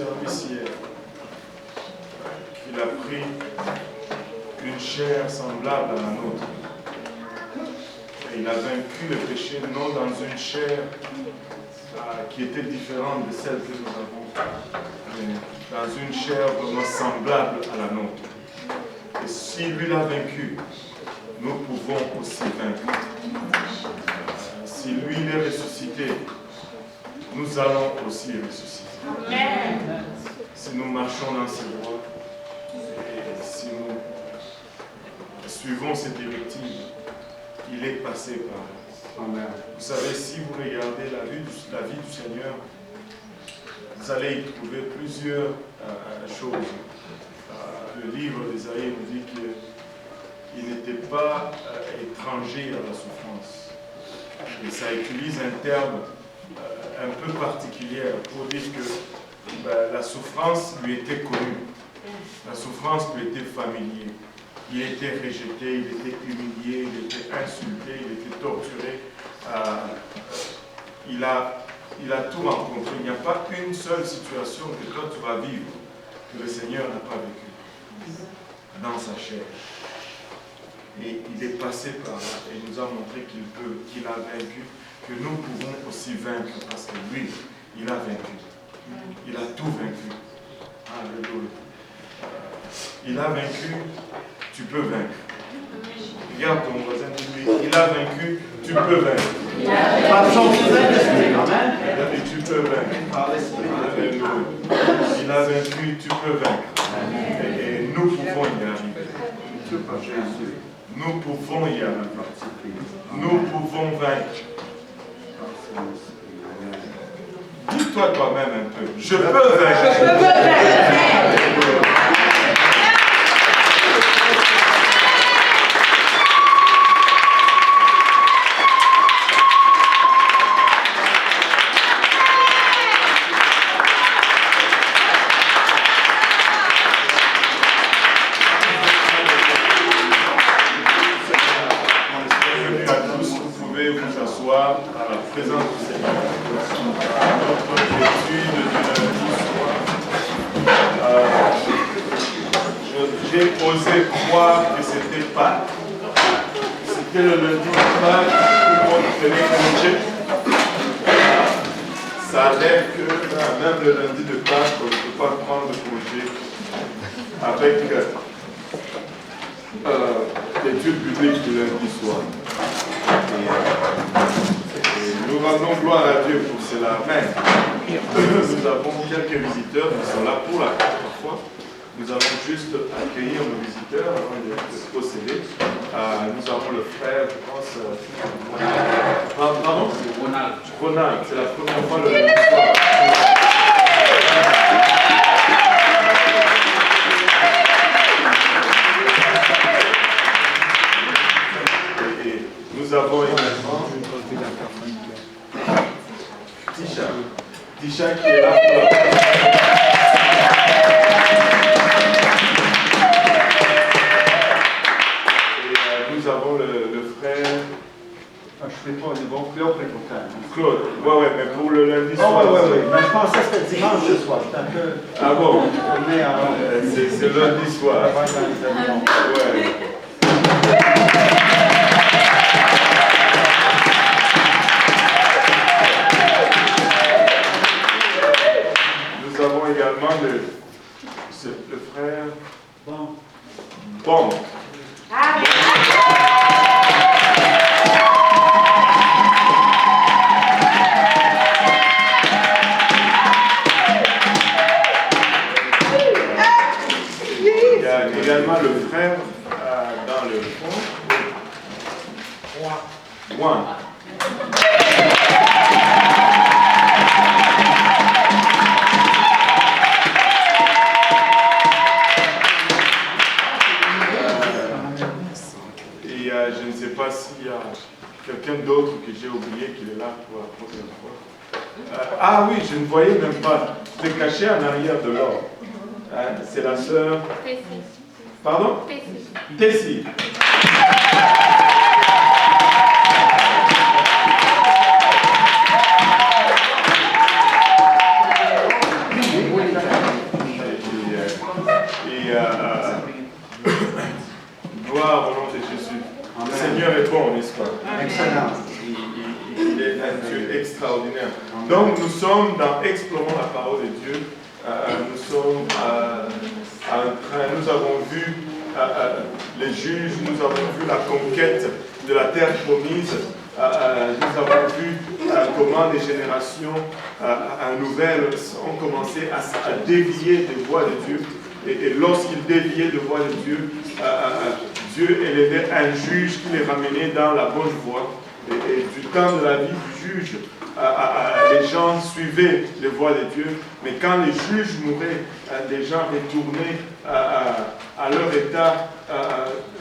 service hier, qu'il a pris une chair semblable à la nôtre. Et il a vaincu le péché non dans une chair qui était différente de celle que nous avons, mais dans une chair vraiment semblable à la nôtre. Et si lui l'a vaincu, nous pouvons aussi vaincre. Si lui est ressuscité, nous allons aussi ressusciter. Amen. Si nous marchons dans ses voies, et si nous suivons ses directives, il est passé par là. Amen. Vous savez, si vous regardez la vie du Seigneur, vous allez y trouver plusieurs choses. Le livre d'Ésaïe nous dit qu'il n'était pas étranger à la souffrance. Et ça utilise un terme un peu particulier pour dire que la souffrance lui était connue. La souffrance lui était familière. Il était rejeté, il était humilié, il était insulté, il était torturé. Il a tout rencontré. Il n'y a pas une seule situation que toi tu vas vivre que le Seigneur n'a pas vécu dans sa chair. Et il est passé par là et il nous a montré qu'il a vaincu, que nous pouvons aussi vaincre parce que lui, il a vaincu. Il a tout vaincu. Alléluia. Il a vaincu, tu peux vaincre. Regarde ton voisin, dis-lui, il a vaincu, tu peux vaincre. Et tu peux vaincre. Alléluia. Il a vaincu, tu peux vaincre. Et nous pouvons y arriver. Nous pouvons y arriver. Nous pouvons vaincre. Dis-toi toi-même un peu, je peux vaincre. Je peux vaincre. À la présence du Seigneur. Notre étude du lundi soir. J'ai osé croire que c'était Pâques. C'était le lundi de Pâques où on prenait congé. Ça a l'air que même le lundi de Pâques, on ne peut pas prendre congé avec l'étude biblique du lundi soir. Et nous rendons gloire à Dieu pour cela. Mais nous avons quelques visiteurs qui sont là pour la première fois. Nous allons juste accueillir nos visiteurs avant de procéder. Nous avons le frère, je pense. Pardon? Ronald. C'est la première fois le lundi soir. Nous avons également Tisha qui est là pour la et nous avons le frère. Je ne sais pas, c'est bon, Claude. Ouais, mais pour le lundi soir. Oui. Mais je pensais que c'était dimanche ce soir. Ah bon? C'est lundi soir. Ouais. Nous avons également le frère Bon. Il y a également le frère dans le fond. Juan. Je ne sais pas s'il y a quelqu'un d'autre que j'ai oublié qui est là pour la première fois. Ah oui, je ne voyais même pas. C'était caché en arrière de l'or. C'est la sœur. Tessie. Pardon? Tessie. Gloire au nom de Jésus. Le Seigneur est bon, n'est-ce pas? Excellent. Il est un Dieu extraordinaire. Donc nous sommes dans Explorons la parole de Dieu. Nous sommes nous avons vu les juges, nous avons vu la conquête de la terre promise. Nous avons vu comment les générations nouvelles ont commencé à dévier des voies de Dieu. Et lorsqu'ils déviaient des voies de Dieu, Dieu élevait un juge qui les ramenait dans la bonne voie. Et du temps de la vie du juge, les gens suivaient les voies de Dieu. Mais quand les juges mouraient, les gens retournaient à leur état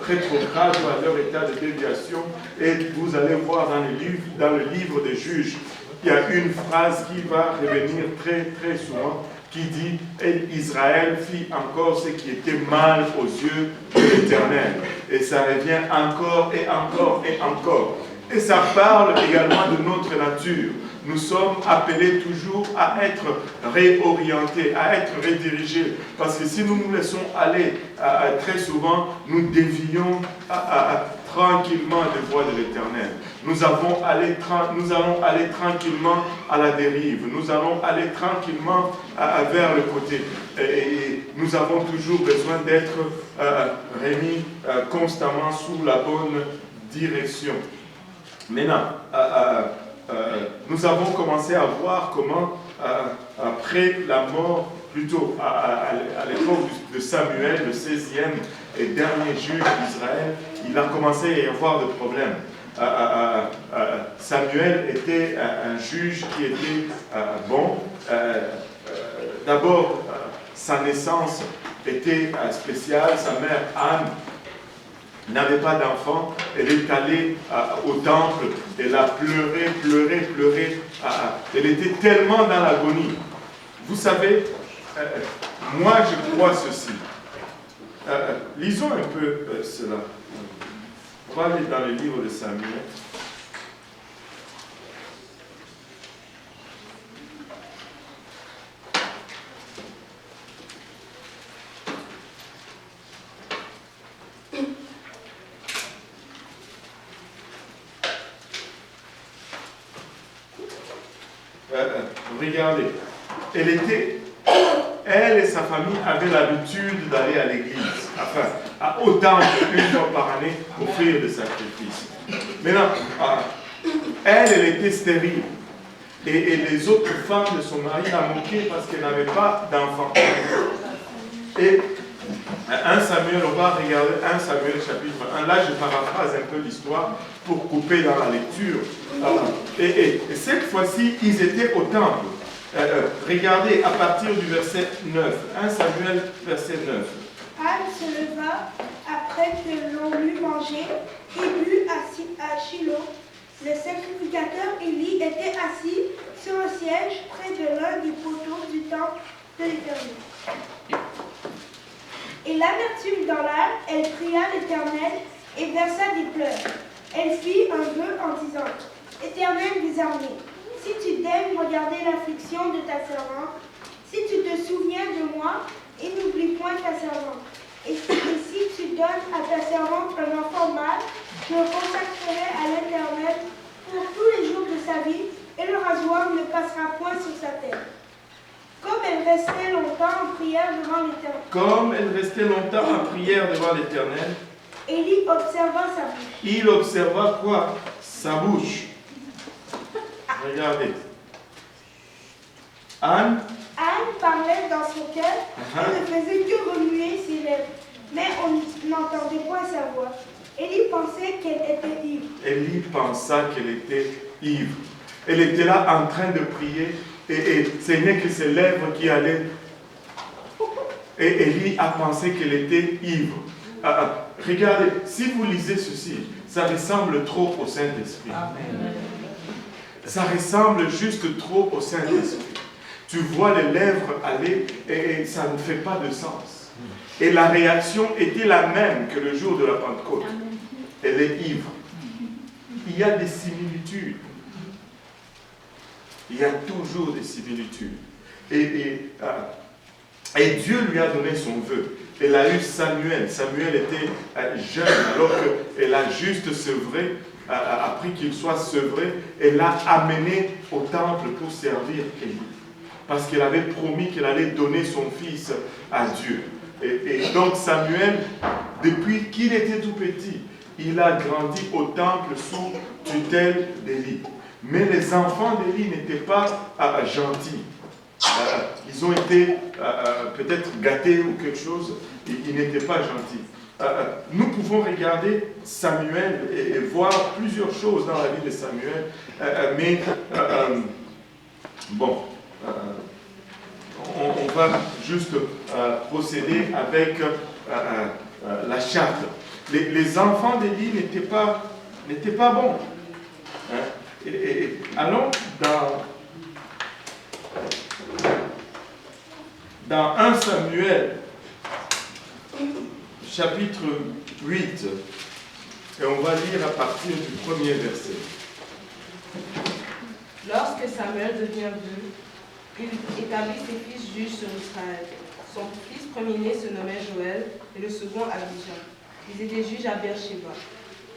rétrograde ou à leur état de déviation. Et vous allez voir dans le livre des juges, il y a une phrase qui va revenir très très souvent, qui dit « Et Israël fit encore ce qui était mal aux yeux de l'Éternel. » Et ça revient encore et encore et encore. Et ça parle également de notre nature. Nous sommes appelés toujours à être réorientés, à être redirigés. Parce que si nous nous laissons aller, très souvent, nous dévions tranquillement des voies de l'Éternel. Nous allons aller tranquillement à la dérive. Nous allons aller tranquillement vers le côté. Et nous avons toujours besoin d'être remis constamment sous la bonne direction. Maintenant, nous avons commencé à voir comment, après la mort, plutôt à l'époque de Samuel, le 16e et dernier juge d'Israël, il a commencé à y avoir des problèmes. Samuel était un juge qui était bon. D'abord, sa naissance était spéciale. Sa mère, Anne, n'avait pas d'enfant, elle est allée au temple, elle a pleuré. Elle était tellement dans l'agonie. Vous savez, moi je crois ceci. Lisons un peu cela. On va aller dans le livre de Samuel. Regardez, elle et sa famille avaient l'habitude d'aller à l'église, enfin, au temple une fois par année, offrir des sacrifices. Maintenant, elle était stérile. Et les autres femmes de son mari la moquaient parce qu'elle n'avait pas d'enfant. Et 1 Samuel, on va regarder 1 Samuel chapitre 1. Là, je paraphrase un peu l'histoire pour couper dans la lecture. Et cette fois-ci, ils étaient au temple. Regardez à partir du verset 9. 1 Samuel, verset 9. Anne se leva après que l'on eut mangé et bu à Shiloh. Le sacrificateur Élie était assis sur un siège près de l'un des poteaux du temple de l'Éternel. Et l'amertume dans l'air, elle pria l'Éternel et versa des pleurs. Elle fit un vœu en disant, « Éternel des armées, si tu daignes regarder l'affliction de ta servante, si tu te souviens de moi et n'oublie point ta servante, et si tu donnes à ta servante un enfant mâle, je le consacrerai à l'Éternel pour tous les jours de sa vie, et le rasoir ne passera point sur sa tête. » Comme elle restait longtemps en prière devant l'Éternel. Élie observa sa bouche. Il observa quoi? Sa bouche. Regardez. Anne parlait dans son cœur et ne faisait que remuer ses lèvres, mais on n'entendait point sa voix. Élie pensait qu'elle était ivre. Élie pensa qu'elle était ivre. Elle était là en train de prier et ce n'est que ses lèvres qui allaient. Et Élie a pensé qu'elle était ivre. Regardez, si vous lisez ceci, ça ressemble trop au Saint-Esprit. Ça ressemble juste trop au Saint-Esprit. Tu vois les lèvres aller et ça ne fait pas de sens. Et la réaction était la même que le jour de la Pentecôte. Elle est ivre. Il y a des similitudes. Il y a toujours des similitudes. Et Dieu lui a donné son vœu. elle a eu Samuel. Samuel était jeune, alors qu'elle a juste sevré, après qu'il soit sevré, elle l'a amené au temple pour servir Élie. Parce qu'elle avait promis qu'elle allait donner son fils à Dieu. Et donc Samuel, depuis qu'il était tout petit, il a grandi au temple sous tutelle d'Élie. Mais les enfants d'Élie n'étaient pas gentils. Ils ont été peut-être gâtés ou quelque chose, et ils n'étaient pas gentils. Nous pouvons regarder Samuel et voir plusieurs choses dans la vie de Samuel, mais bon, on va juste procéder avec la charte. Les enfants d'Élie n'étaient pas bons. Hein? Et allons dans 1 Samuel, chapitre 8, et on va lire à partir du premier verset. Lorsque Samuel devient vieux, il établit ses fils juges sur Israël. Son fils premier-né se nommait Joël et le second Abijah. Ils étaient juges à Beersheba.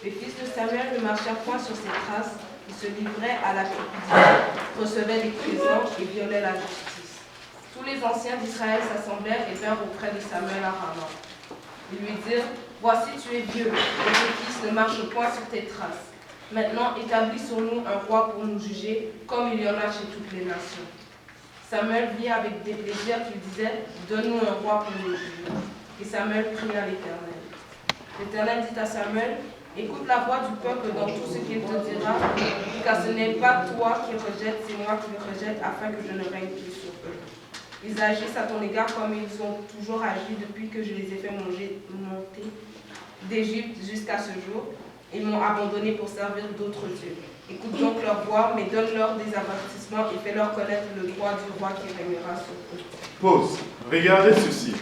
Les fils de Samuel ne marchèrent point sur ses traces, ils se livraient à la cupidité, recevaient des présents et violaient la justice. Tous les anciens d'Israël s'assemblèrent et vinrent auprès de Samuel à Rama. Ils lui dirent, « Voici tu es vieux, et tes fils ne marchent point sur tes traces. Maintenant établis sur nous un roi pour nous juger, comme il y en a chez toutes les nations. » Samuel vit avec déplaisir qu'il disait, « Donne-nous un roi pour nous juger. » Et Samuel pria l'Éternel. L'Éternel dit à Samuel, « Écoute la voix du peuple dans tout ce qu'il te dira, car ce n'est pas toi qui rejettes, c'est moi qui le rejette, afin que je ne règne plus sur eux. Ils agissent à ton égard comme ils ont toujours agi depuis que je les ai fait monter d'Égypte jusqu'à ce jour. Ils m'ont abandonné pour servir d'autres dieux. Écoute donc leur voix, mais donne-leur des avertissements et fais-leur connaître le droit du roi qui régnera sur eux. » Pause. Regardez ceci.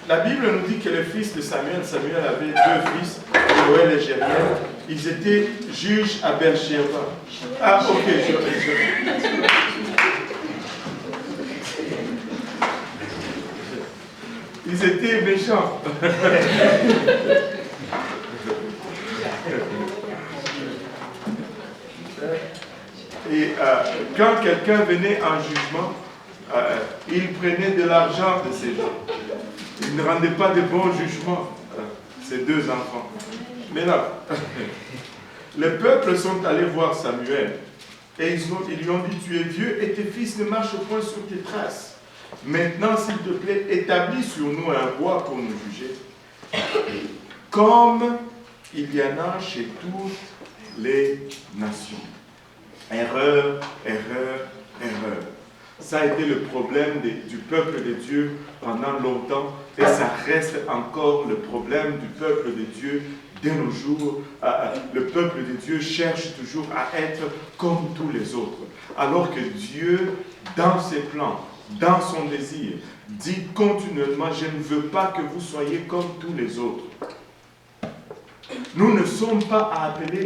La Bible nous dit que les fils de Samuel avait deux fils, Joël et Jérémie. Ils étaient juges à Beersheba. Ah, ok. Ils étaient méchants. Et quand quelqu'un venait en jugement, il prenait de l'argent de ces gens. Il ne rendait pas de bons jugements, ces deux enfants. Mais là, les peuples sont allés voir Samuel et ils lui ont dit, tu es vieux et tes fils ne marchent point sur tes traces. Maintenant, s'il te plaît, établis sur nous un roi pour nous juger, comme il y en a chez toutes les nations. Erreur, erreur, erreur. Ça a été le problème du peuple de Dieu pendant longtemps et ça reste encore le problème du peuple de Dieu de nos jours. Le peuple de Dieu cherche toujours à être comme tous les autres. Alors que Dieu, dans ses plans, dans son désir, dit continuellement, je ne veux pas que vous soyez comme tous les autres. Nous ne sommes pas appelés